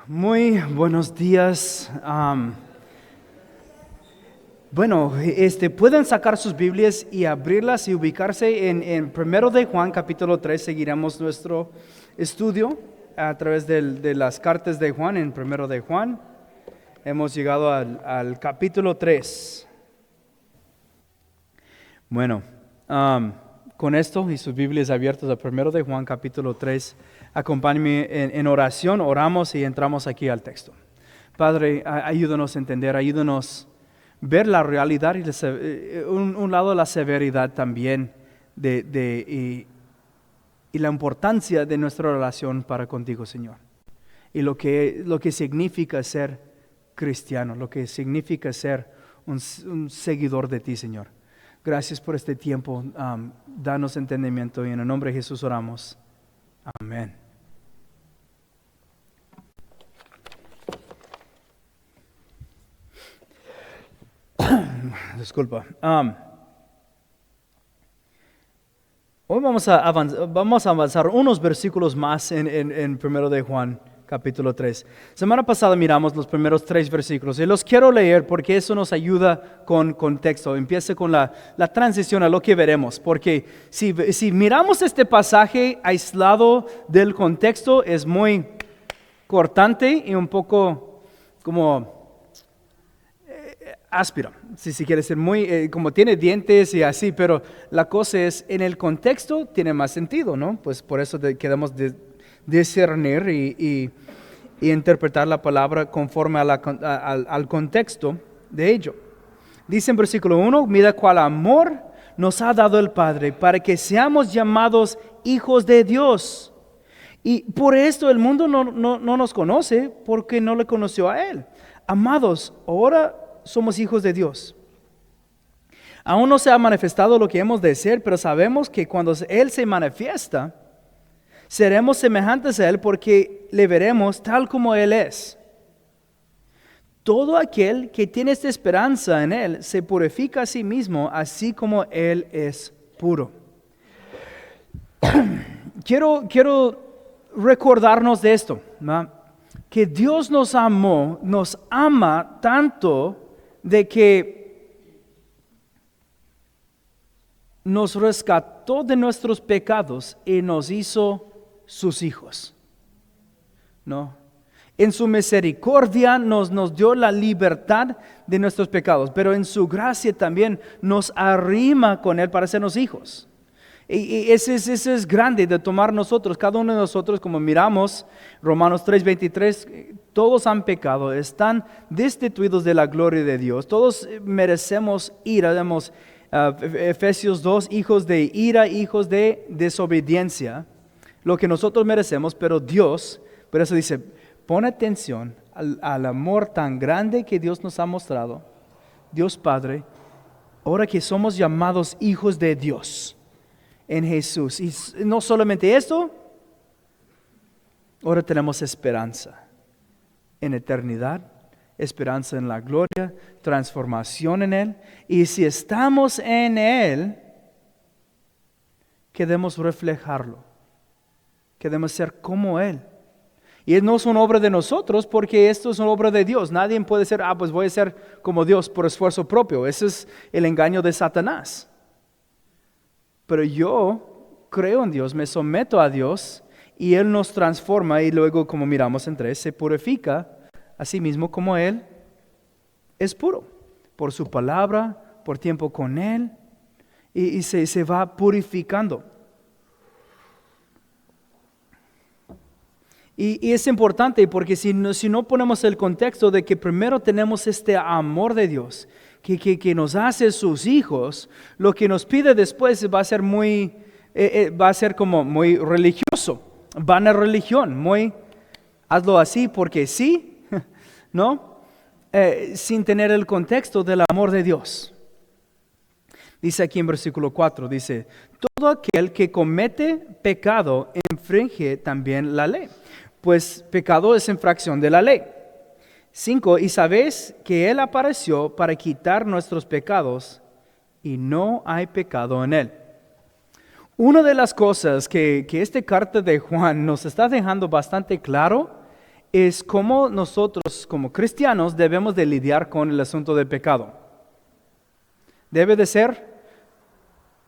Muy buenos días. Pueden sacar sus Biblias y abrirlas y ubicarse en 1 de Juan, capítulo 3. Seguiremos nuestro estudio a través de las cartas de Juan en 1 de Juan. Hemos llegado al capítulo 3. Bueno, con esto y sus Biblias abiertas a 1 de Juan, capítulo 3, acompáñenme en oración, oramos y entramos aquí al texto. Padre, ayúdanos a entender, ayúdanos a ver la realidad y un lado la severidad también y la importancia de nuestra relación para contigo, Señor. Y lo que significa ser cristiano, lo que significa ser un seguidor de ti, Señor. Gracias por este tiempo, danos entendimiento y en el nombre de Jesús oramos. Amén. Disculpa. Hoy vamos a avanzar unos versículos más en 1 de Juan, capítulo 3. Semana pasada miramos los primeros 3 versículos y los quiero leer porque eso nos ayuda con contexto. Empieza con la transición a lo que veremos, porque si miramos este pasaje aislado del contexto es muy cortante y un poco como áspero, si quieres ser muy, como tiene dientes y así, pero la cosa es, en el contexto tiene más sentido, ¿no? Pues por eso queremos discernir y interpretar la palabra conforme al contexto de ello. Dice en versículo 1, mira cuál amor nos ha dado el Padre para que seamos llamados hijos de Dios. Y por esto el mundo no nos conoce porque no le conoció a Él. Amados, ahora somos hijos de Dios. Aún no se ha manifestado lo que hemos de ser, pero sabemos que cuando Él se manifiesta, seremos semejantes a Él porque le veremos tal como Él es. Todo aquel que tiene esta esperanza en Él se purifica a sí mismo, así como Él es puro. Quiero recordarnos de esto, ¿no? Que Dios nos ama tanto de que nos rescató de nuestros pecados y nos hizo sus hijos, ¿no? En su misericordia nos dio la libertad de nuestros pecados, pero en su gracia también nos arrima con Él para hacernos hijos. Y ese es grande de tomar nosotros, cada uno de nosotros, como miramos Romanos 3:23, todos han pecado, están destituidos de la gloria de Dios, todos merecemos ira, vemos Efesios 2, hijos de ira, hijos de desobediencia, lo que nosotros merecemos, pero Dios, por eso dice, pon atención al amor tan grande que Dios nos ha mostrado, Dios Padre, ahora que somos llamados hijos de Dios en Jesús. Y no solamente esto, ahora tenemos esperanza en eternidad, esperanza en la gloria, transformación en Él. Y si estamos en Él, queremos reflejarlo, queremos ser como Él. Y no es una obra de nosotros, porque esto es una obra de Dios. Nadie puede ser, pues voy a ser como Dios por esfuerzo propio. Ese es el engaño de Satanás. Pero yo creo en Dios, me someto a Dios y Él nos transforma y luego, como miramos en 3, se purifica a sí mismo como Él es puro, por su palabra, por tiempo con Él y se va purificando. Y es importante porque si no ponemos el contexto de que primero tenemos este amor de Dios, que nos hace sus hijos, lo que nos pide después va a ser como muy religioso, vana religión, hazlo así porque sí, ¿no? Sin tener el contexto del amor de Dios. Dice aquí en versículo 4, dice, todo aquel que comete pecado infringe también la ley, pues pecado es infracción de la ley. 5, y sabéis que Él apareció para quitar nuestros pecados y no hay pecado en Él. Una de las cosas que esta carta de Juan nos está dejando bastante claro es cómo nosotros como cristianos debemos de lidiar con el asunto del pecado. Debe de ser,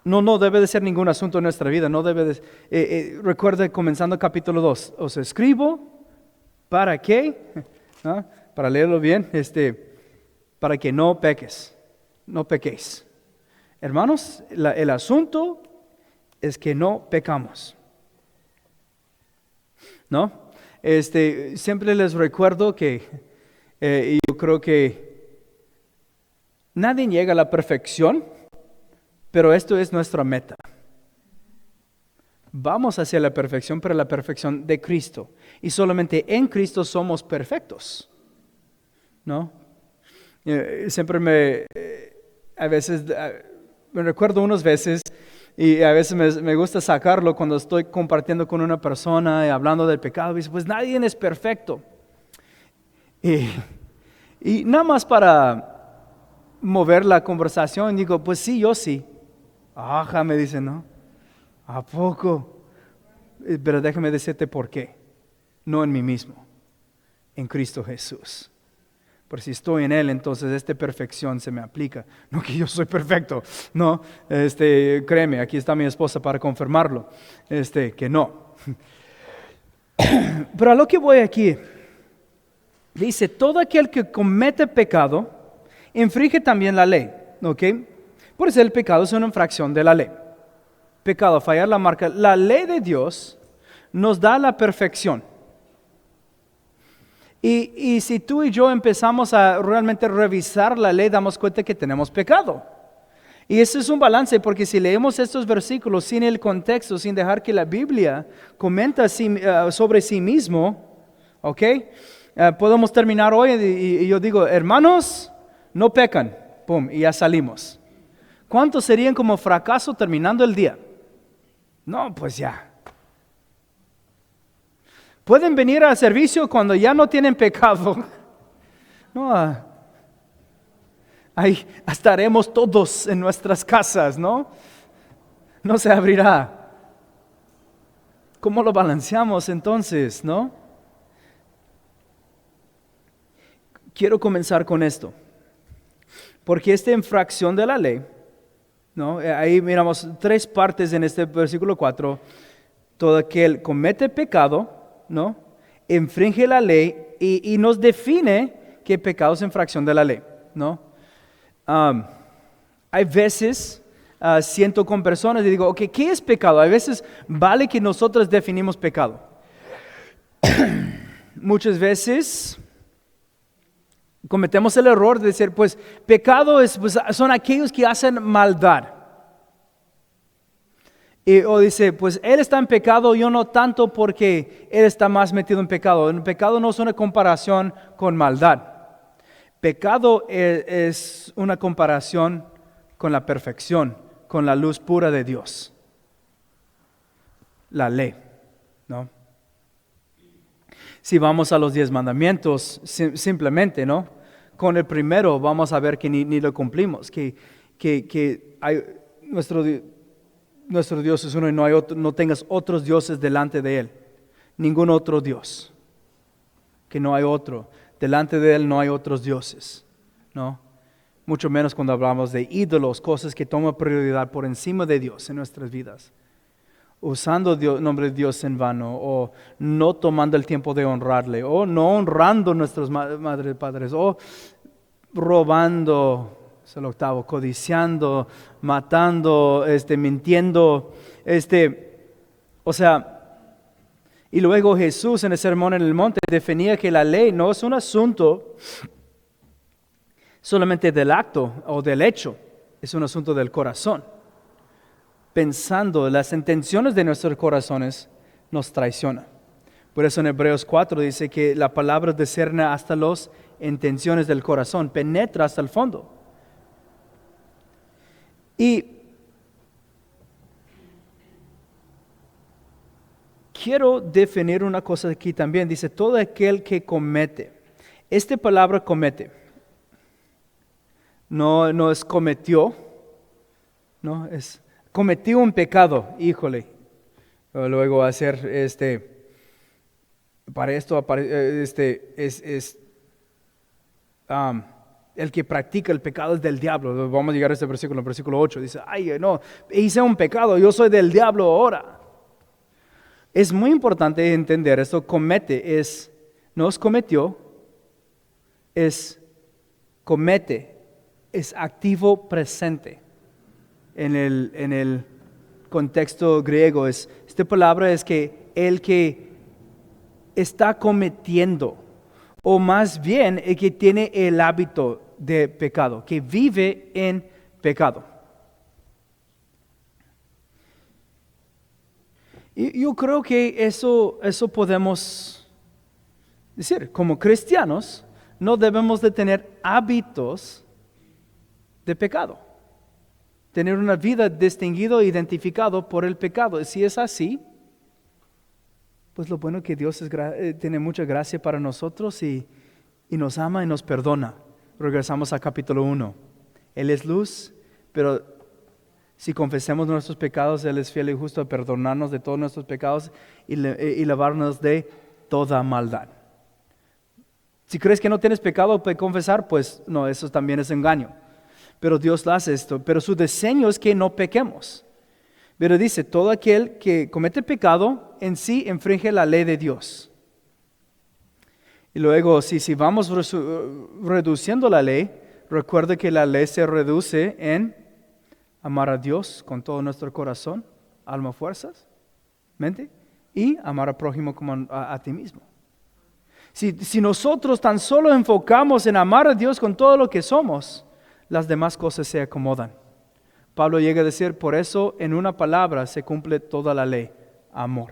no debe de ser ningún asunto en nuestra vida, no debe de, recuerde comenzando capítulo 2, os escribo, ¿para qué? ¿No? Para leerlo bien, para que no pequéis. Hermanos, el asunto es que no pecamos, ¿no? Siempre les recuerdo que yo creo que nadie llega a la perfección, pero esto es nuestra meta. Vamos hacia la perfección, pero la perfección de Cristo. Y solamente en Cristo somos perfectos, ¿no? Siempre a veces, me recuerdo unas veces, y a veces me gusta sacarlo cuando estoy compartiendo con una persona y hablando del pecado. Y dice, pues nadie es perfecto. Y nada más para mover la conversación, digo, pues sí, yo sí. Ajá, me dice, ¿no? ¿A poco? Pero déjame decirte por qué. No en mí mismo, en Cristo Jesús. Por si estoy en Él, entonces esta perfección se me aplica. No que yo soy perfecto, no. Créeme, aquí está mi esposa para confirmarlo. Que no. Pero a lo que voy aquí, dice, todo aquel que comete pecado, infringe también la ley, ¿ok? Por eso el pecado es una infracción de la ley. Pecado, fallar la marca. La ley de Dios nos da la perfección. Y si tú y yo empezamos a realmente revisar la ley, damos cuenta que tenemos pecado. Y ese es un balance, porque si leemos estos versículos sin el contexto, sin dejar que la Biblia comenta sobre sí mismo, ¿ok? Podemos terminar hoy y yo digo, hermanos, no pecan, pum, y ya salimos. ¿Cuántos serían como fracaso terminando el día? No, pues ya. Pueden venir al servicio cuando ya no tienen pecado. No, ahí estaremos todos en nuestras casas, ¿no? No se abrirá. ¿Cómo lo balanceamos entonces, no? Quiero comenzar con esto. Porque esta infracción de la ley, ¿no? Ahí miramos 3 partes en este versículo 4. Todo aquel comete pecado, ¿no? Infringe la ley y nos define que pecado es infracción de la ley, ¿no? Hay veces siento con personas y digo, okay, ¿qué es pecado? A veces vale que nosotros definimos pecado. Muchas veces cometemos el error de decir, pues pecado son aquellos que hacen maldad. O dice, pues él está en pecado, yo no tanto porque él está más metido en pecado. El pecado no es una comparación con maldad. Pecado es una comparación con la perfección, con la luz pura de Dios. La ley, ¿no? Si vamos a los 10 mandamientos, simplemente, ¿no? Con el primero vamos a ver que ni lo cumplimos, que hay nuestro Dios es uno y no tengas otros dioses delante de Él. Ningún otro Dios. Que no hay otro. Delante de Él no hay otros dioses. ¿No? Mucho menos cuando hablamos de ídolos, cosas que toman prioridad por encima de Dios en nuestras vidas. Usando el nombre de Dios en vano, o no tomando el tiempo de honrarle, o no honrando a nuestros madres y padres, o robando. Es el octavo, codiciando, matando, mintiendo, o sea, y luego Jesús en el sermón en el monte definía que la ley no es un asunto solamente del acto o del hecho, es un asunto del corazón. Pensando las intenciones de nuestros corazones nos traiciona. Por eso en Hebreos 4 dice que la palabra discierne hasta las intenciones del corazón, penetra hasta el fondo. Y quiero definir una cosa aquí también. Dice, todo aquel que comete. Esta palabra comete. No es cometió. No, es cometió un pecado. Híjole. Luego hacer Para esto el que practica el pecado es del diablo. Vamos a llegar a este versículo, el versículo 8. Dice, ay, no, hice un pecado, yo soy del diablo ahora. Es muy importante entender esto. No es cometió, es comete, es activo presente. En el contexto griego, esta palabra es que el que está cometiendo, o más bien el que tiene el hábito de pecado, que vive en pecado. Y yo creo que eso podemos decir, como cristianos, no debemos de tener hábitos de pecado. Tener una vida distinguida, identificado por el pecado. Si es así, pues lo bueno es que Dios tiene mucha gracia para nosotros y nos ama y nos perdona. Regresamos a capítulo 1. Él es luz, pero si confesemos nuestros pecados, Él es fiel y justo a perdonarnos de todos nuestros pecados y lavarnos de toda maldad. Si crees que no tienes pecado para confesar, pues no, eso también es engaño. Pero Dios lo hace esto. Pero su diseño es que no pequemos. Pero dice, todo aquel que comete pecado en sí infringe la ley de Dios. Y luego, si vamos reduciendo la ley, recuerda que la ley se reduce en amar a Dios con todo nuestro corazón, alma, fuerzas, mente, y amar al prójimo como a ti mismo. Si nosotros tan solo enfocamos en amar a Dios con todo lo que somos, las demás cosas se acomodan. Pablo llega a decir, por eso en una palabra se cumple toda la ley, amor.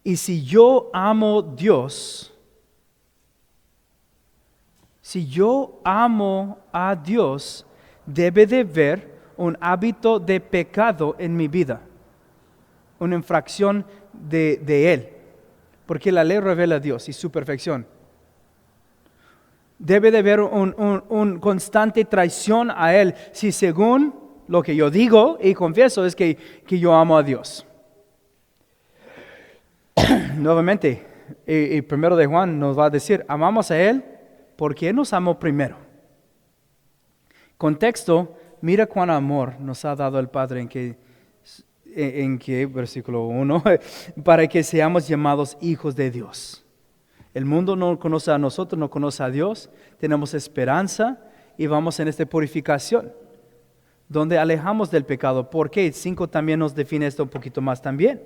Y si yo amo a Dios, debe de haber un hábito de pecado en mi vida, una infracción de Él, porque la ley revela a Dios y su perfección. Debe de haber un constante traición a Él, si según lo que yo digo y confieso es que yo amo a Dios. Nuevamente, el primero de Juan nos va a decir, amamos a Él porque Él nos amó primero. Contexto, mira cuán amor nos ha dado el Padre en que versículo 1, para que seamos llamados hijos de Dios. El mundo no conoce a nosotros, no conoce a Dios. Tenemos esperanza y vamos en esta purificación, donde alejamos del pecado. ¿Por qué? 5 también nos define esto un poquito más también.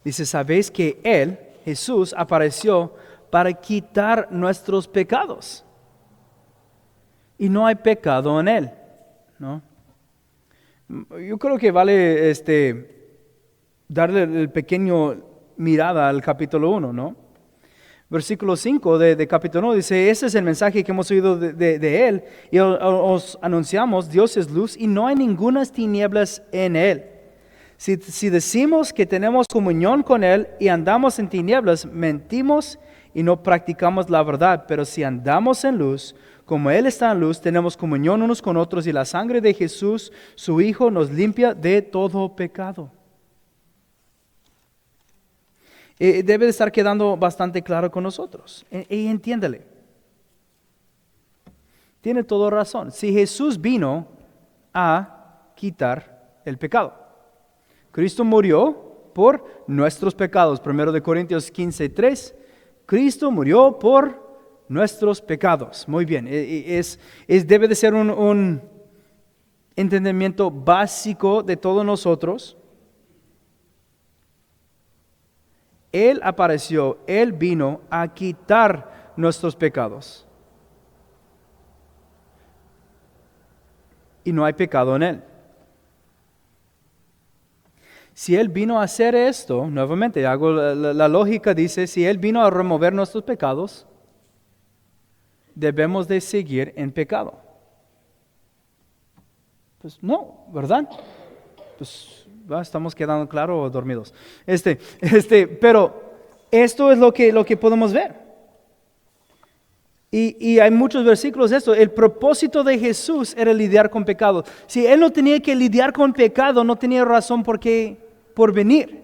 Dice, ¿sabéis que Él, Jesús, apareció para quitar nuestros pecados? Y no hay pecado en Él, ¿no? Yo creo que vale darle el pequeño mirada al capítulo 1, ¿no? Versículo 5 de capítulo 1 dice, ese es el mensaje que hemos oído de Él y os anunciamos, Dios es luz y no hay ninguna tinieblas en Él. Si decimos que tenemos comunión con Él y andamos en tinieblas, mentimos y no practicamos la verdad. Pero si andamos en luz, como Él está en luz, tenemos comunión unos con otros y la sangre de Jesús, su Hijo, nos limpia de todo pecado. Debe de estar quedando bastante claro con nosotros. Y entiéndele. Tiene toda razón. Si Jesús vino a quitar el pecado. Cristo murió por nuestros pecados. 1 Corintios 15:3. Cristo murió por nuestros pecados. Muy bien. Debe de ser un entendimiento básico de todos nosotros. Él apareció, Él vino a quitar nuestros pecados. Y no hay pecado en Él. Si Él vino a hacer esto, nuevamente hago la lógica, dice, si Él vino a remover nuestros pecados, debemos de seguir en pecado. Pues no, ¿verdad? Pues estamos quedando claros o dormidos. Pero esto es lo que podemos ver. Y hay muchos versículos de esto. El propósito de Jesús era lidiar con pecado. Si Él no tenía que lidiar con pecado, no tenía razón por venir.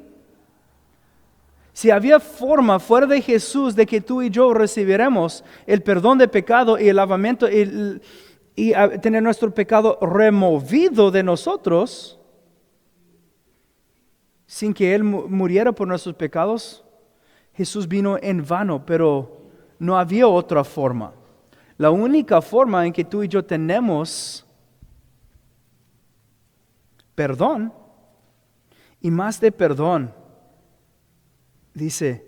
Si había forma fuera de Jesús de que tú y yo recibiéramos el perdón de pecado y el lavamiento y tener nuestro pecado removido de nosotros, sin que Él muriera por nuestros pecados, Jesús vino en vano, pero no había otra forma. La única forma en que tú y yo tenemos perdón, y más de perdón, dice,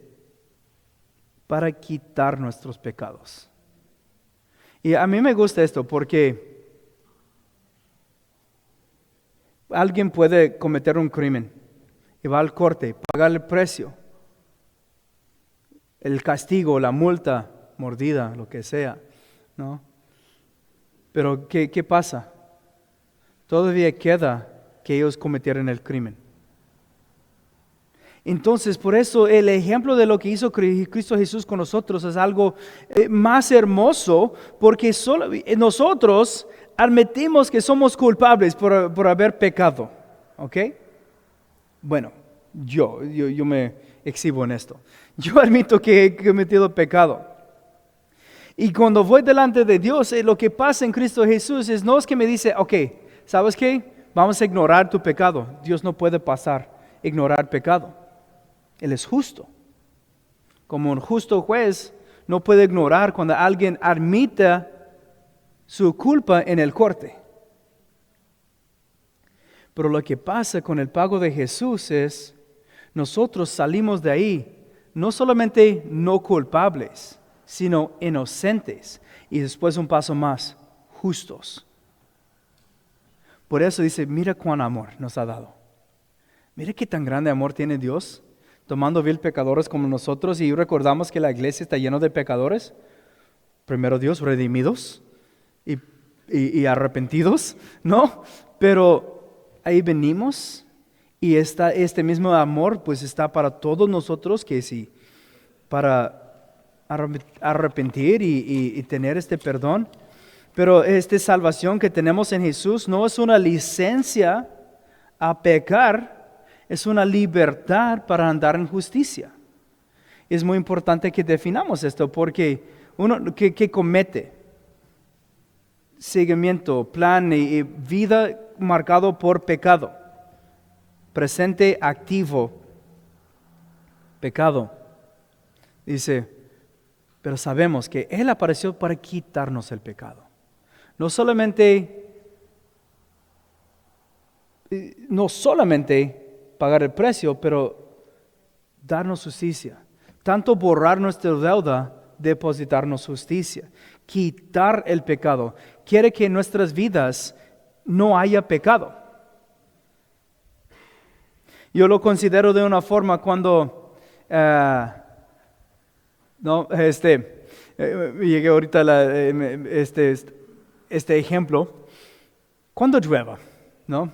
para quitar nuestros pecados. Y a mí me gusta esto porque alguien puede cometer un crimen y va al corte, pagar el precio, el castigo, la multa, mordida, lo que sea, ¿no? Pero ¿qué pasa? Todavía queda que ellos cometieron el crimen. Entonces, por eso el ejemplo de lo que hizo Cristo Jesús con nosotros es algo más hermoso, porque solo nosotros admitimos que somos culpables por haber pecado, ¿ok? Bueno, yo me exhibo en esto. Yo admito que he cometido pecado. Y cuando voy delante de Dios, lo que pasa en Cristo Jesús no es que me dice, ok, ¿sabes qué? Vamos a ignorar tu pecado. Dios no puede ignorar pecado. Él es justo. Como un justo juez no puede ignorar cuando alguien admite su culpa en el corte. Pero lo que pasa con el pago de Jesús es, nosotros salimos de ahí no solamente no culpables, sino inocentes. Y después un paso más, justos. Por eso dice, mira cuán amor nos ha dado. Mira qué tan grande amor tiene Dios, tomando vil pecadores como nosotros. Y recordamos que la iglesia está llena de pecadores. Primero Dios, redimidos y arrepentidos, ¿no? Pero ahí venimos y este mismo amor pues está para todos nosotros, que sí, para arrepentir y tener este perdón. Pero esta salvación que tenemos en Jesús no es una licencia a pecar, es una libertad para andar en justicia. Es muy importante que definamos esto, porque uno que comete seguimiento, plan y vida marcado por pecado, presente activo, pecado, dice, pero sabemos que Él apareció para quitarnos el pecado. No solamente pagar el precio, pero darnos justicia. Tanto borrar nuestra deuda, depositarnos justicia. Quitar el pecado. Quiere que en nuestras vidas no haya pecado. Yo lo considero de una forma cuando llegué ahorita a este ejemplo, cuando llueva, ¿no?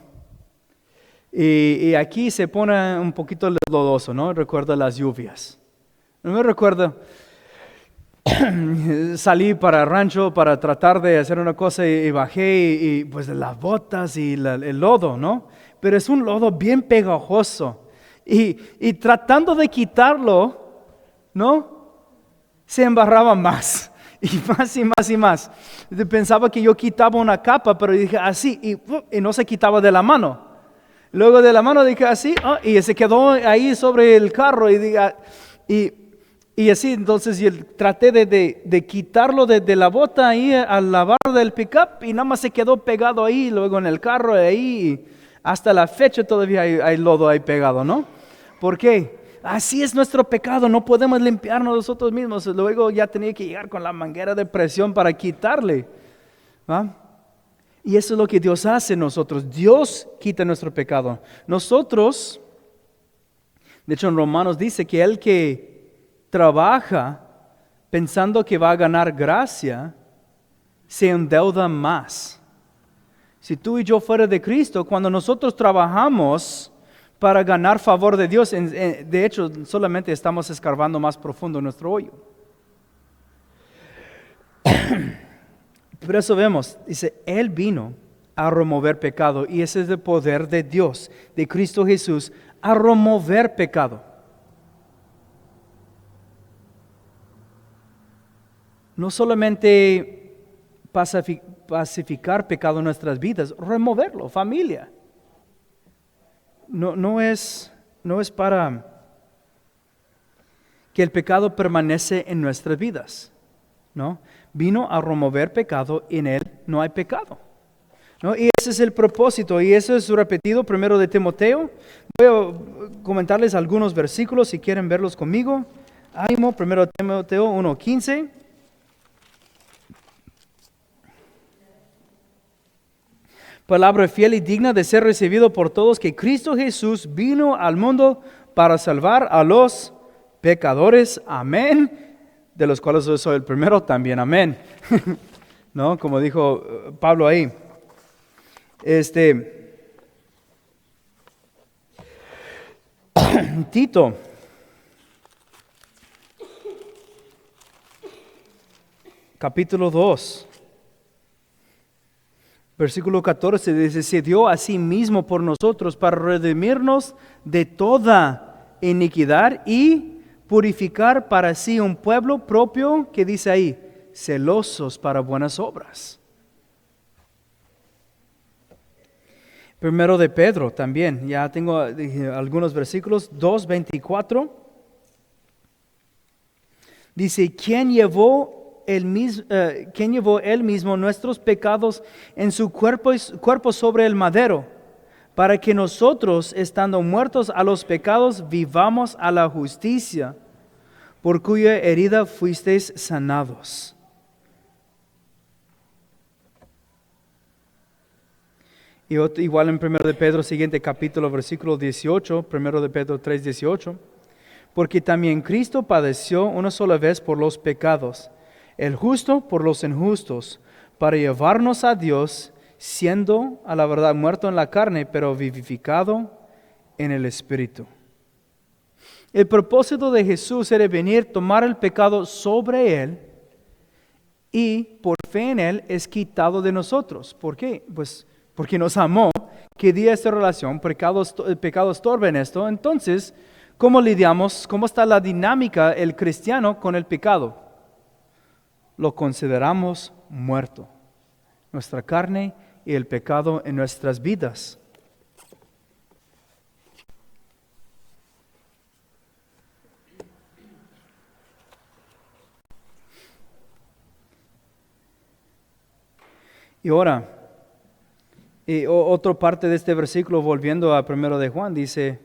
Y aquí se pone un poquito lodoso, ¿no? Recuerda las lluvias. No me recuerdo, salí para el rancho para tratar de hacer una cosa y bajé y pues las botas y el lodo, ¿no? Pero es un lodo bien pegajoso. Y tratando de quitarlo, ¿no? Se embarraba más. Y más y más y más. Pensaba que yo quitaba una capa, pero dije así, y no se quitaba de la mano. Luego de la mano dije así, y se quedó ahí sobre el carro. Y así, entonces yo traté de quitarlo de la bota ahí al lavar del pickup, y nada más se quedó pegado ahí, luego en el carro ahí. Hasta la fecha todavía hay lodo ahí pegado, ¿no? ¿Por qué? Así es nuestro pecado, no podemos limpiarnos nosotros mismos. Luego ya tenía que llegar con la manguera de presión para quitarle, ¿va? Y eso es lo que Dios hace en nosotros. Dios quita nuestro pecado. Nosotros, de hecho en Romanos dice que el que trabaja pensando que va a ganar gracia, se endeuda más. Si tú y yo fuera de Cristo, cuando nosotros trabajamos para ganar favor de Dios, de hecho solamente estamos escarbando más profundo nuestro hoyo. Por eso vemos, dice, Él vino a remover pecado y ese es el poder de Dios, de Cristo Jesús, a remover pecado. No solamente pacificar pecado en nuestras vidas, removerlo, familia. No es para que el pecado permanece en nuestras vidas, ¿no? Vino a remover pecado y en Él no hay pecado, ¿no? Y ese es el propósito y eso es repetido primero de Timoteo. Voy a comentarles algunos versículos si quieren verlos conmigo. Ánimo, primero de Timoteo 1:15. Palabra fiel y digna de ser recibido por todos, que Cristo Jesús vino al mundo para salvar a los pecadores, amén, de los cuales yo soy el primero, también amén. ¿No? Como dijo Pablo ahí. Tito. Capítulo 2. Versículo 14 dice, se dio a sí mismo por nosotros para redimirnos de toda iniquidad y purificar para sí un pueblo propio, que dice ahí, celosos para buenas obras. Primero de Pedro también, ya tengo algunos versículos, 2:24. Dice, ¿quién llevó él mismo nuestros pecados en su cuerpo sobre el madero, para que nosotros, estando muertos a los pecados, vivamos a la justicia, por cuya herida fuisteis sanados? Y igual en 1 de Pedro, siguiente capítulo, versículo 18, 1 de Pedro 3:18, porque también Cristo padeció una sola vez por los pecados, el justo por los injustos, para llevarnos a Dios, siendo a la verdad muerto en la carne, pero vivificado en el Espíritu. El propósito de Jesús era venir, tomar el pecado sobre Él, y por fe en Él es quitado de nosotros. ¿Por qué? Pues porque nos amó, quería esta relación, el pecado estorba en esto. Entonces, ¿cómo lidiamos? ¿Cómo está la dinámica el cristiano con el pecado? Lo consideramos muerto, nuestra carne y el pecado en nuestras vidas. Y ahora, otra parte de este versículo, volviendo a 1 de Juan, dice,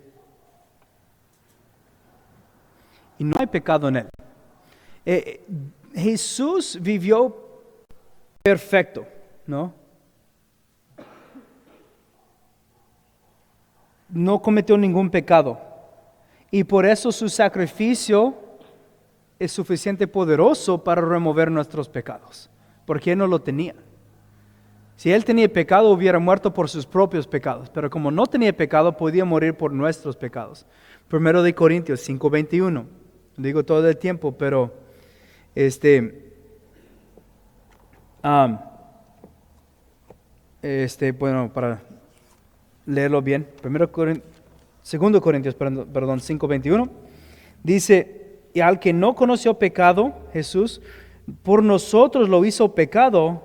y no hay pecado en Él. Jesús vivió perfecto, ¿no? No cometió ningún pecado. Y por eso su sacrificio es suficiente poderoso para remover nuestros pecados. Porque Él no lo tenía. Si Él tenía pecado, hubiera muerto por sus propios pecados. Pero como no tenía pecado, podía morir por nuestros pecados. 1 de Corintios 5:21. Digo todo el tiempo, pero bueno, para leerlo bien, 2 Corintios 5:21, dice, y al que no conoció pecado, Jesús, por nosotros lo hizo pecado,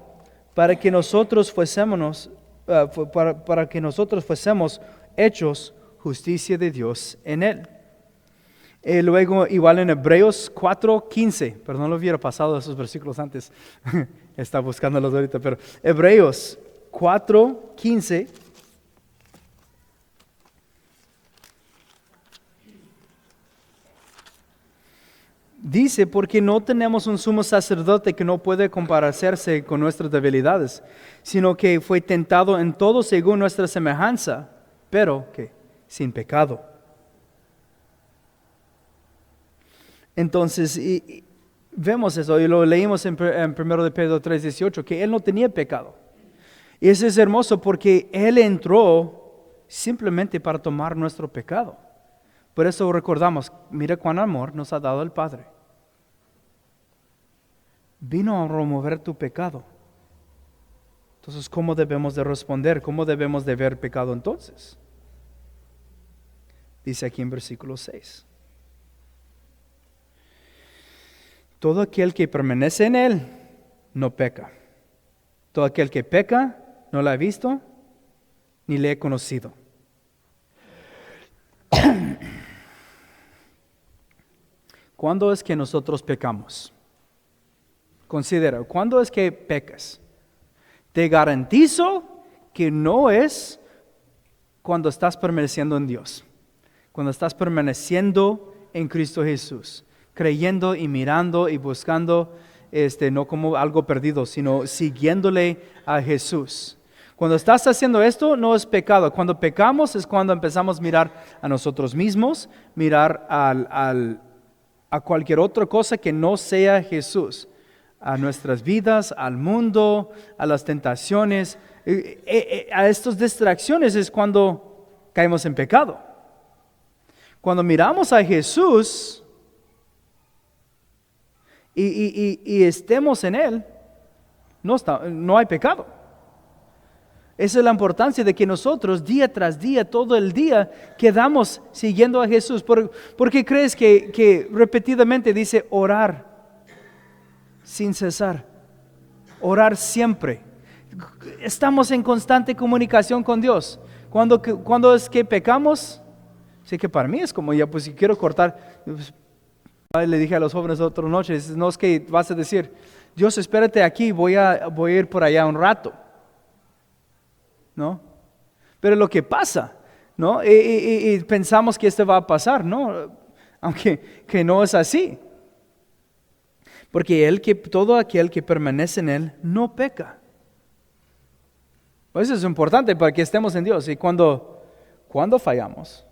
para que nosotros fuésemos hechos justicia de Dios en Él. Luego, igual en Hebreos 4:15, perdón, lo hubiera pasado esos versículos antes, está buscándolos ahorita, pero Hebreos 4:15 dice, porque no tenemos un sumo sacerdote que no puede comparecerse con nuestras debilidades, sino que fue tentado en todo según nuestra semejanza, pero que sin pecado. Entonces, vemos eso, y lo leímos en 1 de Pedro 3:18, que Él no tenía pecado. Y eso es hermoso porque Él entró simplemente para tomar nuestro pecado. Por eso recordamos, mira cuán amor nos ha dado el Padre. vino a remover tu pecado. Entonces, ¿cómo debemos de responder? ¿Cómo debemos de ver pecado entonces? Dice aquí en versículo 6. Todo aquel que permanece en Él no peca. Todo aquel que peca no lo ha visto ni le he conocido. ¿Cuándo es que nosotros pecamos? Considera, ¿cuándo es que pecas? Te garantizo que no es cuando estás permaneciendo en Dios, cuando estás permaneciendo en Cristo Jesús, creyendo y mirando y buscando, no como algo perdido, sino siguiéndole a Jesús. Cuando estás haciendo esto, no es pecado. Cuando pecamos es cuando empezamos a mirar a nosotros mismos, mirar a cualquier otra cosa que no sea Jesús, a nuestras vidas, al mundo, a las tentaciones, a estas distracciones es cuando caemos en pecado. Cuando miramos a Jesús y estemos en Él, no hay pecado. Esa es la importancia de que nosotros día tras día, todo el día, quedamos siguiendo a Jesús. ¿Por qué crees que repetidamente dice orar sin cesar? Orar siempre. Estamos en constante comunicación con Dios. ¿Cuándo es que pecamos? Así que para mí es como ya, pues si quiero cortar, pues, le dije a los jóvenes otra noche, no es que vas a decir, Dios, espérate aquí, voy a ir por allá un rato. ¿No? Pero lo que pasa, ¿no? Y pensamos que esto va a pasar, ¿no? Aunque que no es así. Porque todo aquel que permanece en Él no peca. Eso es importante para que estemos en Dios. Y cuando fallamos,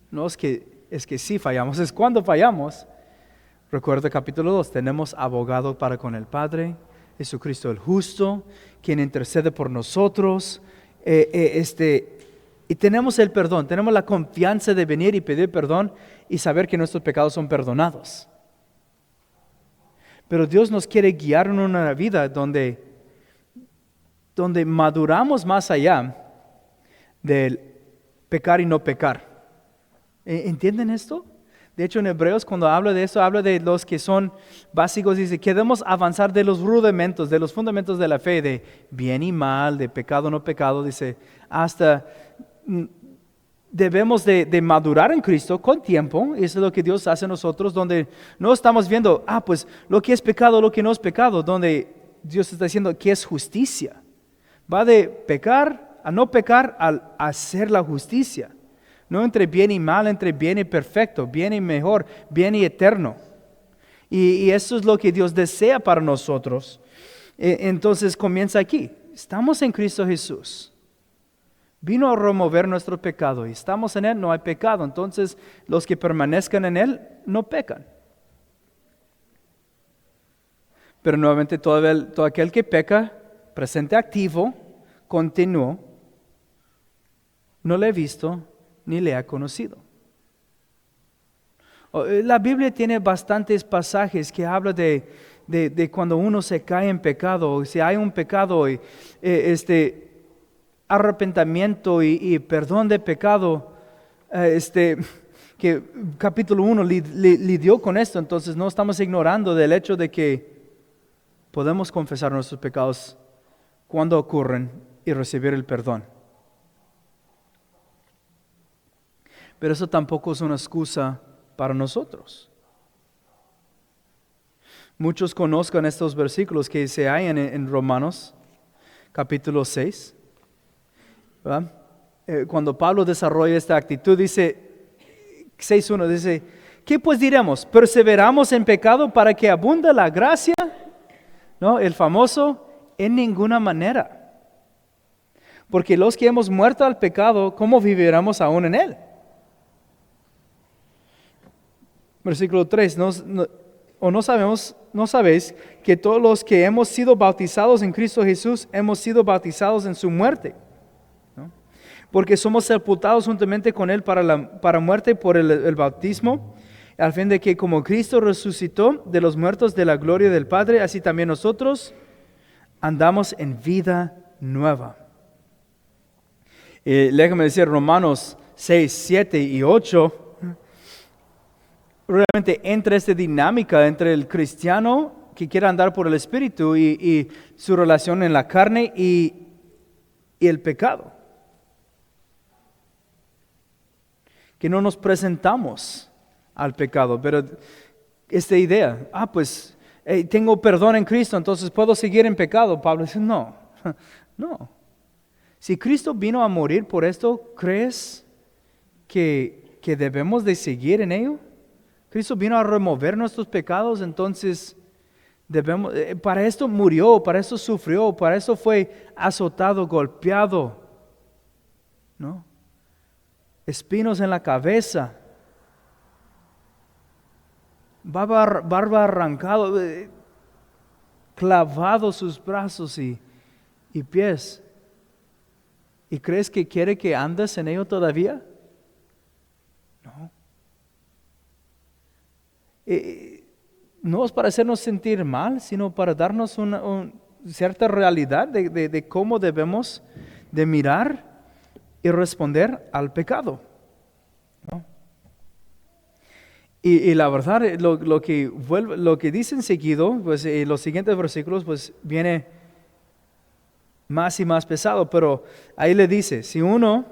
no es que sí fallamos, es cuando fallamos. Recuerda capítulo 2, tenemos abogado para con el Padre, Jesucristo el justo, quien intercede por nosotros. Y tenemos el perdón, tenemos la confianza de venir y pedir perdón y saber que nuestros pecados son perdonados. Pero Dios nos quiere guiar en una vida donde maduramos más allá del pecar y no pecar. ¿Entienden esto? De hecho, en Hebreos, cuando habla de eso, habla de los que son básicos, dice que debemos avanzar de los rudimentos, de los fundamentos de la fe, de bien y mal, de pecado o no pecado, dice, hasta debemos de madurar en Cristo con tiempo, y eso es lo que Dios hace en nosotros, donde no estamos viendo, pues lo que es pecado, lo que no es pecado, donde Dios está diciendo que es justicia. Va de pecar a no pecar al hacer la justicia. No entre bien y mal, entre bien y perfecto, bien y mejor, bien y eterno. Y eso es lo que Dios desea para nosotros. Entonces comienza aquí. Estamos en Cristo Jesús. Vino a remover nuestro pecado y estamos en Él, no hay pecado. Entonces los que permanezcan en Él no pecan. Pero nuevamente todo aquel que peca, presente activo, continuo, no le he visto ni le ha conocido. La Biblia tiene bastantes pasajes que habla de cuando uno se cae en pecado, o si hay un pecado, arrepentimiento y perdón de pecado, que capítulo 1 lidió con esto. Entonces no estamos ignorando del hecho de que podemos confesar nuestros pecados cuando ocurren y recibir el perdón. Pero eso tampoco es una excusa para nosotros. Muchos conozcan estos versículos que se hallan en Romanos, capítulo 6. ¿Verdad? Cuando Pablo desarrolla esta actitud, dice, 6.1, dice, ¿qué pues diremos? ¿Perseveramos en pecado para que abunde la gracia? No, el famoso, en ninguna manera. Porque los que hemos muerto al pecado, ¿cómo viviremos aún en él? Versículo 3, ¿no sabéis que todos los que hemos sido bautizados en Cristo Jesús, hemos sido bautizados en su muerte? ¿No? Porque somos sepultados juntamente con Él para muerte por el bautismo, al fin de que como Cristo resucitó de los muertos de la gloria del Padre, así también nosotros andamos en vida nueva. Déjame decir, Romanos 6, 7 y 8, realmente entra esta dinámica entre el cristiano que quiere andar por el Espíritu y su relación en la carne y el pecado. Que no nos presentamos al pecado, pero esta idea, pues tengo perdón en Cristo, entonces puedo seguir en pecado. Pablo dice, no. Si Cristo vino a morir por esto, ¿crees que debemos de seguir en ello? Cristo vino a remover nuestros pecados, entonces para esto murió, para esto sufrió, para eso fue azotado, golpeado, ¿no? Espinos en la cabeza, barba arrancado, clavado sus brazos y pies. ¿Y crees que quiere que andes en ello todavía? No. No es para hacernos sentir mal, sino para darnos una cierta realidad de cómo debemos de mirar y responder al pecado, ¿no? Y la verdad, lo que dice seguido, pues en los siguientes versículos, pues viene más y más pesado, pero ahí le dice, si uno,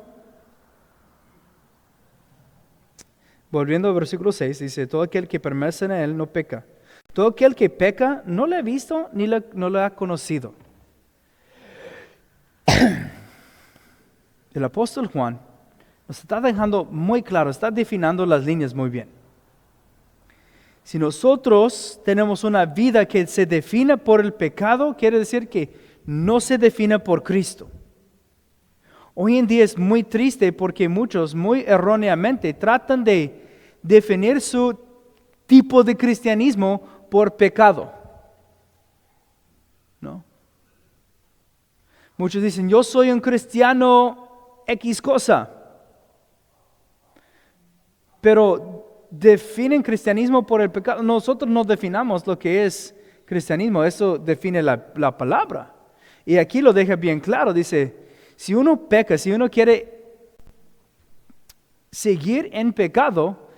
volviendo al versículo 6, dice, todo aquel que permanece en él no peca. Todo aquel que peca no le ha visto ni no le ha conocido. El apóstol Juan nos está dejando muy claro, está definiendo las líneas muy bien. Si nosotros tenemos una vida que se define por el pecado, quiere decir que no se define por Cristo. Hoy en día es muy triste porque muchos muy erróneamente tratan de definir su tipo de cristianismo por pecado, ¿no? Muchos dicen, yo soy un cristiano X cosa, pero definen cristianismo por el pecado. Nosotros no definamos lo que es cristianismo, eso define la palabra. Y aquí lo deja bien claro, dice, si uno peca, si uno quiere seguir en pecado,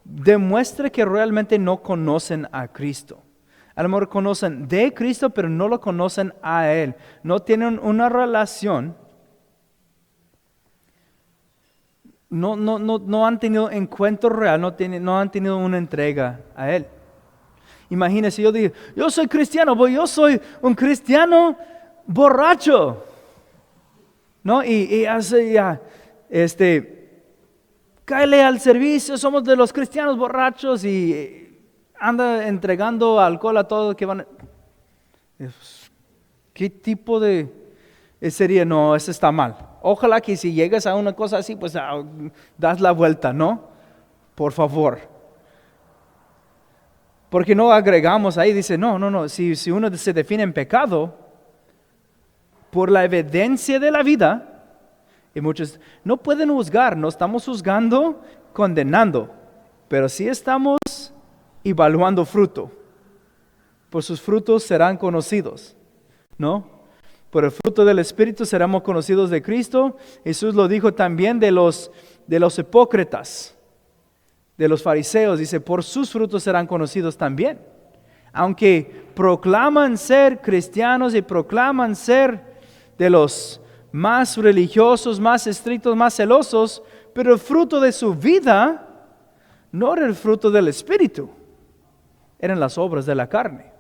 demuestra que realmente no conocen a Cristo. A lo mejor conocen de Cristo, pero no lo conocen a Él. No tienen una relación. No han tenido encuentro real, no han tenido una entrega a Él. Imagínense, yo digo, yo soy cristiano, pero yo soy un cristiano borracho, ¿no? Y hace ya, cáele al servicio, somos de los cristianos borrachos y anda entregando alcohol a todos que van. ¿Qué tipo de sería? No, eso está mal. Ojalá que si llegas a una cosa así, pues das la vuelta, ¿no? Por favor. Porque no agregamos ahí, dice, no, si uno se define en pecado, por la evidencia de la vida, y muchos no pueden juzgar, no estamos juzgando, condenando, pero sí estamos evaluando fruto. Por sus frutos serán conocidos, ¿no? Por el fruto del Espíritu seremos conocidos de Cristo. Jesús lo dijo también de los hipócritas, de los fariseos. Dice, por sus frutos serán conocidos también. Aunque proclaman ser cristianos y proclaman ser de los más religiosos, más estrictos, más celosos, pero el fruto de su vida no era el fruto del Espíritu, eran las obras de la carne.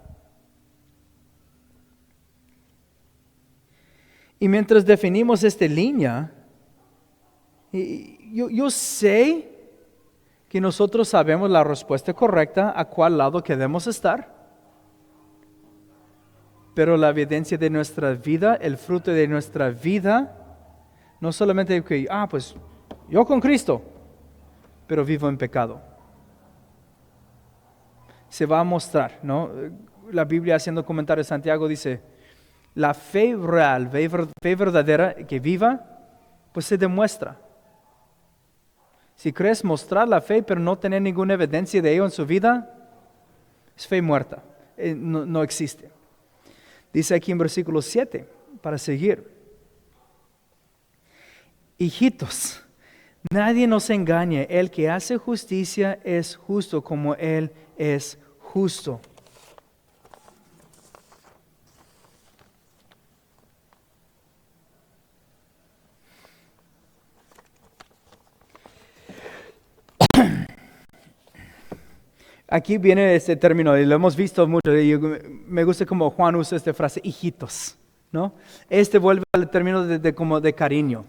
Y mientras definimos esta línea, yo sé que nosotros sabemos la respuesta correcta a cuál lado queremos estar, pero la evidencia de nuestra vida, el fruto de nuestra vida, no solamente que, pues yo con Cristo, pero vivo en pecado. Se va a mostrar, ¿no? La Biblia, haciendo comentarios, Santiago dice, la fe real, fe verdadera que viva, pues se demuestra. Si crees mostrar la fe pero no tener ninguna evidencia de ello en su vida, es fe muerta, no existe. Dice aquí en versículo 7, para seguir. Hijitos, nadie nos engañe, el que hace justicia es justo como Él es justo. Aquí viene este término, y lo hemos visto mucho, y me gusta como Juan usa esta frase, hijitos, ¿no? Vuelve al término como de cariño.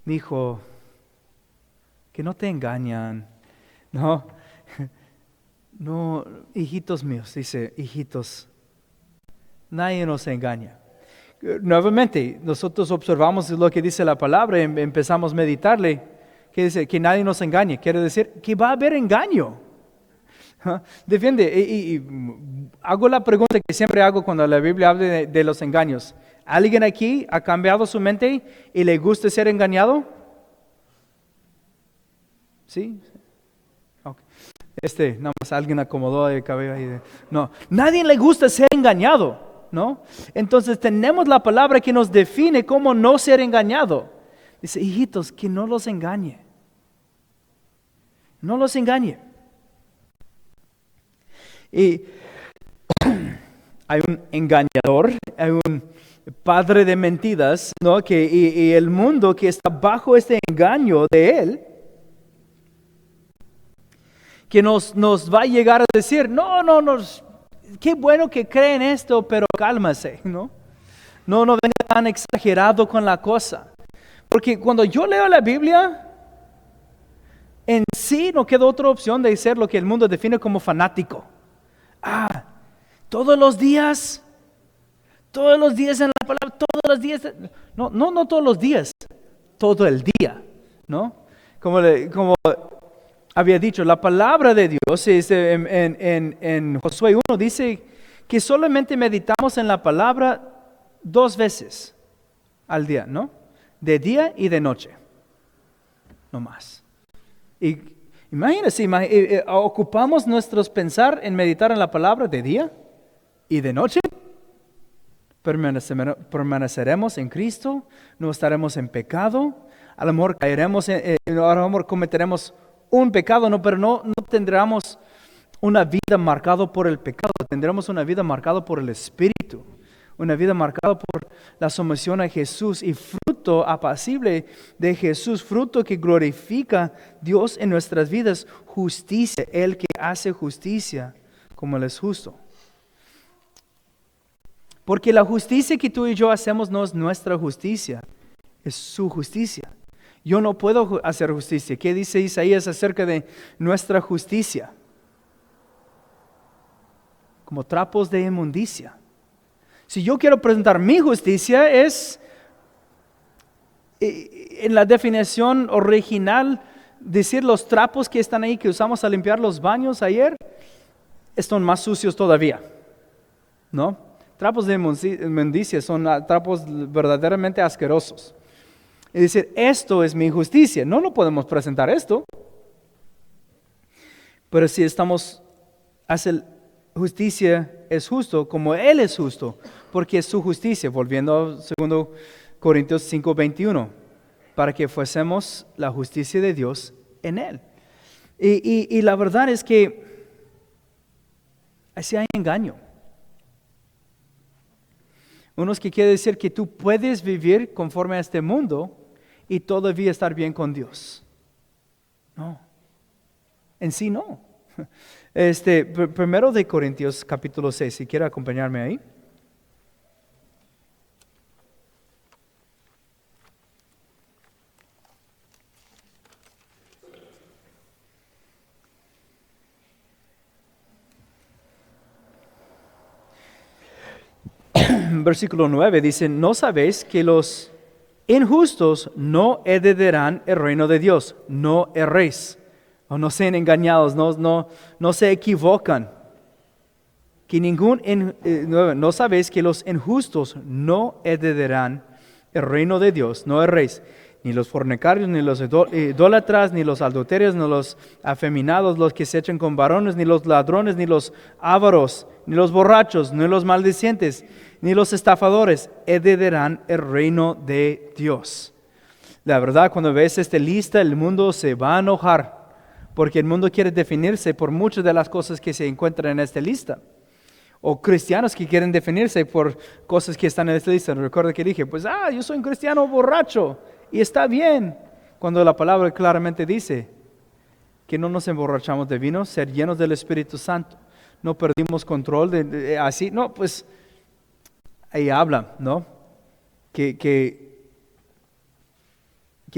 Mi hijo, que no te engañan, ¿no? No, hijitos míos, dice, hijitos, nadie nos engaña. Nuevamente, nosotros observamos lo que dice la palabra, empezamos a meditarle, que dice que nadie nos engañe, quiere decir que va a haber engaño. Defiende, y hago la pregunta que siempre hago cuando la Biblia habla de los engaños. ¿Alguien aquí ha cambiado su mente y le gusta ser engañado? ¿Sí? Okay. Nada más alguien acomodó el cabello ahí. No, nadie le gusta ser engañado, ¿no? Entonces tenemos la palabra que nos define cómo no ser engañado. Dice, hijitos, que no los engañe. No los engañe. Y hay un engañador, hay un padre de mentiras, ¿no? Y el mundo que está bajo este engaño de él, que nos va a llegar a decir, no, qué bueno que creen esto, pero cálmase, ¿no? No venga tan exagerado con la cosa. Porque cuando yo leo la Biblia, en sí no queda otra opción de ser lo que el mundo define como fanático. Todos los días en la palabra, todos los días, no todos los días, todo el día, ¿no? Como había dicho, la palabra de Dios en Josué 1 dice que solamente meditamos en la palabra 2 veces al día, ¿no? De día y de noche, no más. Y imagínense, ocupamos nuestros pensar en meditar en la palabra de día y de noche. Permaneceremos en Cristo, no estaremos en pecado, a lo mejor caeremos, a lo mejor cometeremos un pecado, pero no tendremos una vida marcada por el pecado, tendremos una vida marcada por el Espíritu, una vida marcada por la sumisión a Jesús y fruto apacible de Jesús, fruto que glorifica a Dios en nuestras vidas, justicia, el que hace justicia como Él es justo. Porque la justicia que tú y yo hacemos no es nuestra justicia, es su justicia. Yo no puedo hacer justicia. ¿Qué dice Isaías acerca de nuestra justicia? Como trapos de inmundicia. Si yo quiero presentar mi justicia, es en la definición original decir los trapos que están ahí, que usamos a limpiar los baños ayer, están más sucios todavía, ¿no? Trapos de inmundicia son trapos verdaderamente asquerosos. Y decir, esto es mi justicia. No lo podemos presentar esto. Pero si hace justicia es justo como Él es justo, porque es su justicia, volviendo a 2 Corintios 5:21, para que fuésemos la justicia de Dios en Él. Y la verdad es que así hay engaño. Unos que quiere decir que tú puedes vivir conforme a este mundo y todavía estar bien con Dios. No, en sí no. 1 Corintios capítulo 6, si quiere acompañarme ahí. Versículo 9 dice, ¿no sabéis que los injustos no heredarán el reino de Dios? No erréis, o no sean engañados, no se equivocan. Que no sabéis que los injustos no heredarán el reino de Dios, no erréis. ni los fornicarios, ni los idólatras, ni los adulterios, ni los afeminados, los que se echan con varones, ni los ladrones, ni los ávaros, ni los borrachos, ni los maldicientes, ni los estafadores heredarán el reino de Dios. La verdad, cuando ves esta lista, el mundo se va a enojar, porque el mundo quiere definirse por muchas de las cosas que se encuentran en esta lista. O cristianos que quieren definirse por cosas que están en esta lista. Recuerdo que dije, pues, yo soy un cristiano borracho, y está bien, cuando la palabra claramente dice que no nos emborrachamos de vino, ser llenos del Espíritu Santo. No perdimos control así, no, pues, ahí habla, ¿no? Que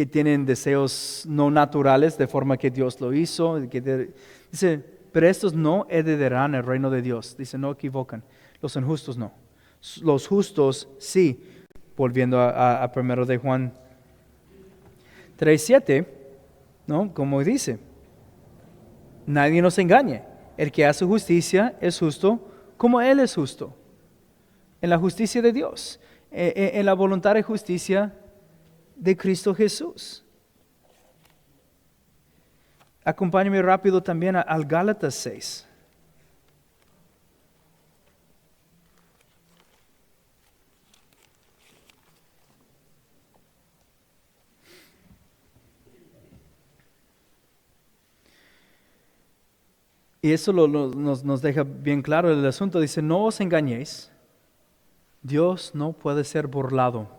tienen deseos no naturales de forma que Dios lo hizo. Dice, pero estos no heredarán el reino de Dios. Dice, no equivocan. Los injustos no. Los justos sí. Volviendo a 1 de Juan 3:7, ¿no? Como dice, nadie nos engañe. El que hace justicia es justo como Él es justo. En la justicia de Dios. En la voluntad de justicia de Cristo Jesús. Acompáñame rápido también al Gálatas 6. Y eso nos deja bien claro el asunto. Dice, no os engañéis, Dios no puede ser burlado.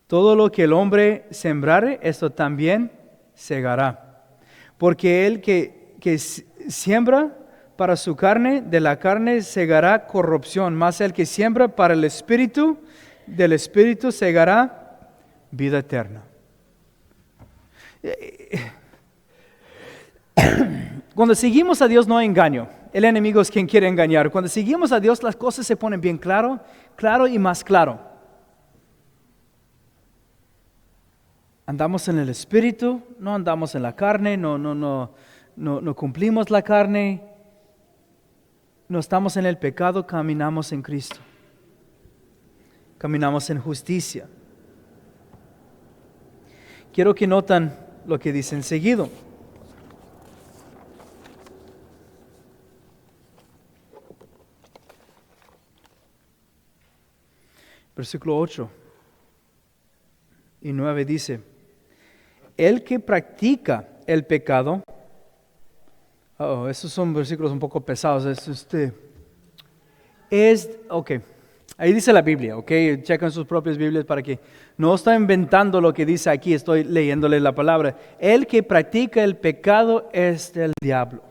Todo lo que el hombre sembrare, esto también segará. Porque el que siembra para su carne, de la carne segará corrupción, mas el que siembra para el Espíritu, del Espíritu segará vida eterna. Cuando seguimos a Dios no hay engaño. El enemigo es quien quiere engañar. Cuando seguimos a Dios las cosas se ponen bien claro y más claro. Andamos en el Espíritu, no andamos en la carne, no cumplimos la carne, no estamos en el pecado, caminamos en Cristo. Caminamos en justicia. Quiero que noten lo que dice seguido. Versículo 8 y 9 dice, el que practica el pecado, esos son versículos un poco pesados, ahí dice la Biblia, chequen sus propias Biblias para que no está inventando lo que dice aquí, estoy leyéndole la palabra. El que practica el pecado es del diablo.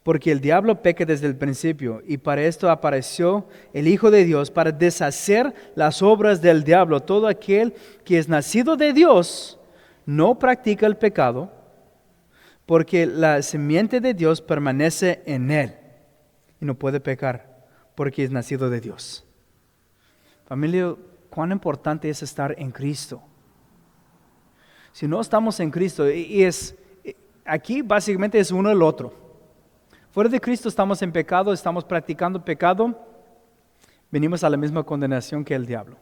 Porque el diablo peca desde el principio, y para esto apareció el Hijo de Dios, para deshacer las obras del diablo. Todo aquel que es nacido de Dios no practica el pecado, porque la simiente de Dios permanece en él, y no puede pecar, porque es nacido de Dios. Familia, cuán importante es estar en Cristo. Si no estamos en Cristo, aquí básicamente es uno el otro. Fuera de Cristo estamos en pecado, estamos practicando pecado, venimos a la misma condenación que el diablo,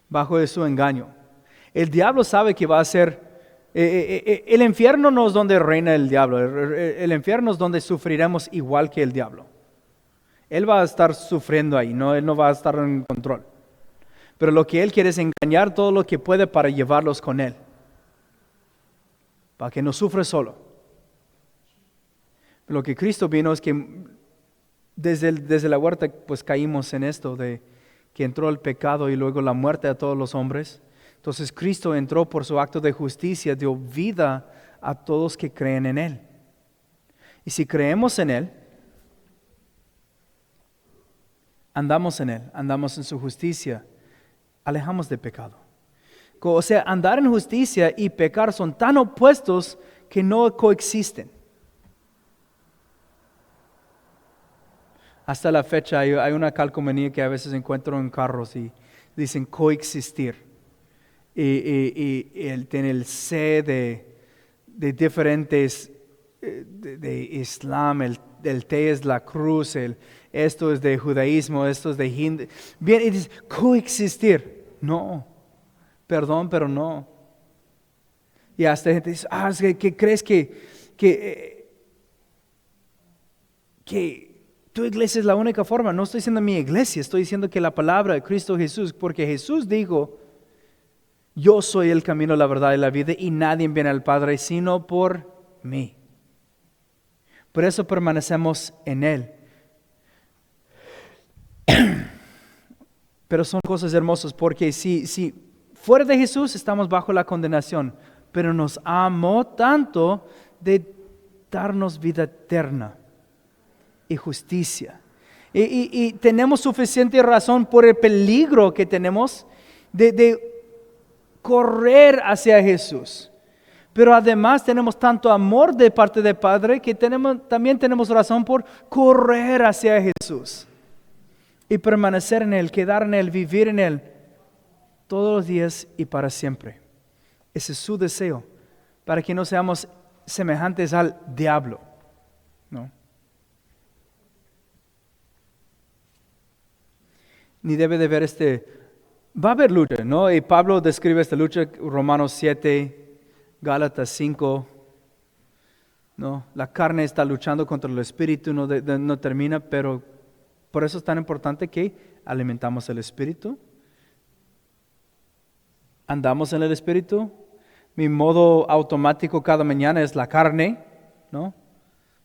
bajo de su engaño. El diablo sabe que va a ser, el infierno no es donde reina el diablo, el infierno es donde sufriremos igual que el diablo. Él va a estar sufriendo ahí, él no va a estar en control. Pero lo que él quiere es engañar todo lo que puede para llevarlos con él, para que no sufra solo. Lo que Cristo vino es que desde la huerta pues caímos en esto de que entró el pecado y luego la muerte a todos los hombres. Entonces Cristo entró por su acto de justicia, dio vida a todos que creen en Él. Y si creemos en Él, andamos en Él, andamos en su justicia, alejamos de pecado. O sea, andar en justicia y pecar son tan opuestos que no coexisten. Hasta la fecha hay una calcomanía que a veces encuentro en carros y dicen coexistir. Y él tiene el C de diferentes, de Islam, el T es la cruz, esto es de judaísmo, esto es de hindu. Bien, y dice coexistir. No, perdón, pero no. Y hasta gente dice, ¿qué crees que tu iglesia es la única forma? No estoy diciendo mi iglesia, estoy diciendo que la palabra de Cristo Jesús, porque Jesús dijo, yo soy el camino, la verdad y la vida, y nadie viene al Padre sino por mí. Por eso permanecemos en Él. Pero son cosas hermosas, porque si fuera de Jesús estamos bajo la condenación, pero nos amó tanto de darnos vida eterna y justicia. Y tenemos suficiente razón por el peligro que tenemos de correr hacia Jesús. Pero además tenemos tanto amor de parte del Padre que también tenemos razón por correr hacia Jesús. Y permanecer en Él, quedar en Él, vivir en Él todos los días y para siempre. Ese es su deseo, para que no seamos semejantes al diablo, ¿no? Ni debe de haber va a haber lucha, ¿no? Y Pablo describe esta lucha, Romanos 7, Gálatas 5, ¿no? La carne está luchando contra el espíritu, no termina, pero por eso es tan importante que alimentamos el espíritu. Andamos en el espíritu. Mi modo automático cada mañana es la carne, ¿no?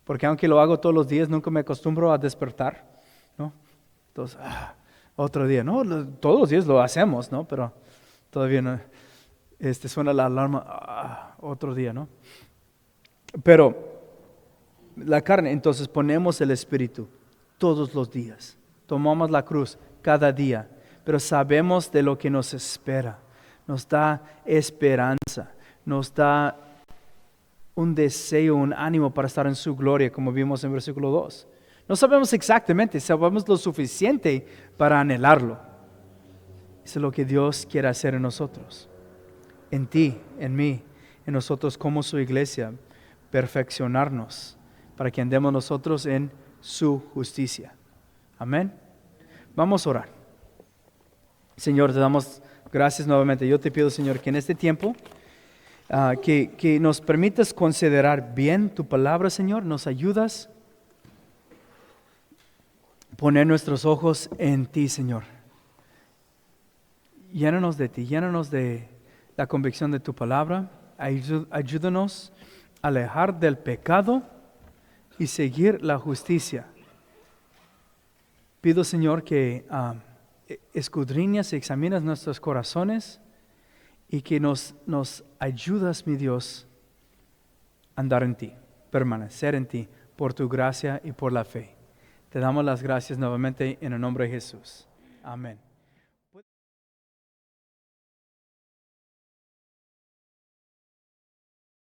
Porque aunque lo hago todos los días, nunca me acostumbro a despertar, ¿no? Entonces, otro día, ¿no? Todos los días lo hacemos, ¿no? Pero todavía no, suena la alarma, otro día, ¿no? Pero la carne, entonces ponemos el espíritu todos los días. Tomamos la cruz cada día, pero sabemos de lo que nos espera. Nos da esperanza, nos da un deseo, un ánimo para estar en su gloria, como vimos en versículo 2. No sabemos exactamente, sabemos lo suficiente para anhelarlo. Eso es lo que Dios quiere hacer en nosotros, en ti, en mí, en nosotros como su iglesia, perfeccionarnos para que andemos nosotros en su justicia. Amén. Vamos a orar. Señor, te damos gracias nuevamente. Yo te pido, Señor, que en este tiempo que nos permitas considerar bien tu palabra, Señor. Nos ayudas a poner nuestros ojos en ti, Señor. Llénanos de ti, llénanos de la convicción de tu palabra. Ayúdanos a alejar del pecado y seguir la justicia. Pido, Señor, que escudriñas y examinas nuestros corazones y que nos ayudas, mi Dios, a andar en ti, permanecer en ti, por tu gracia y por la fe. Te damos las gracias nuevamente en el nombre de Jesús. Amén.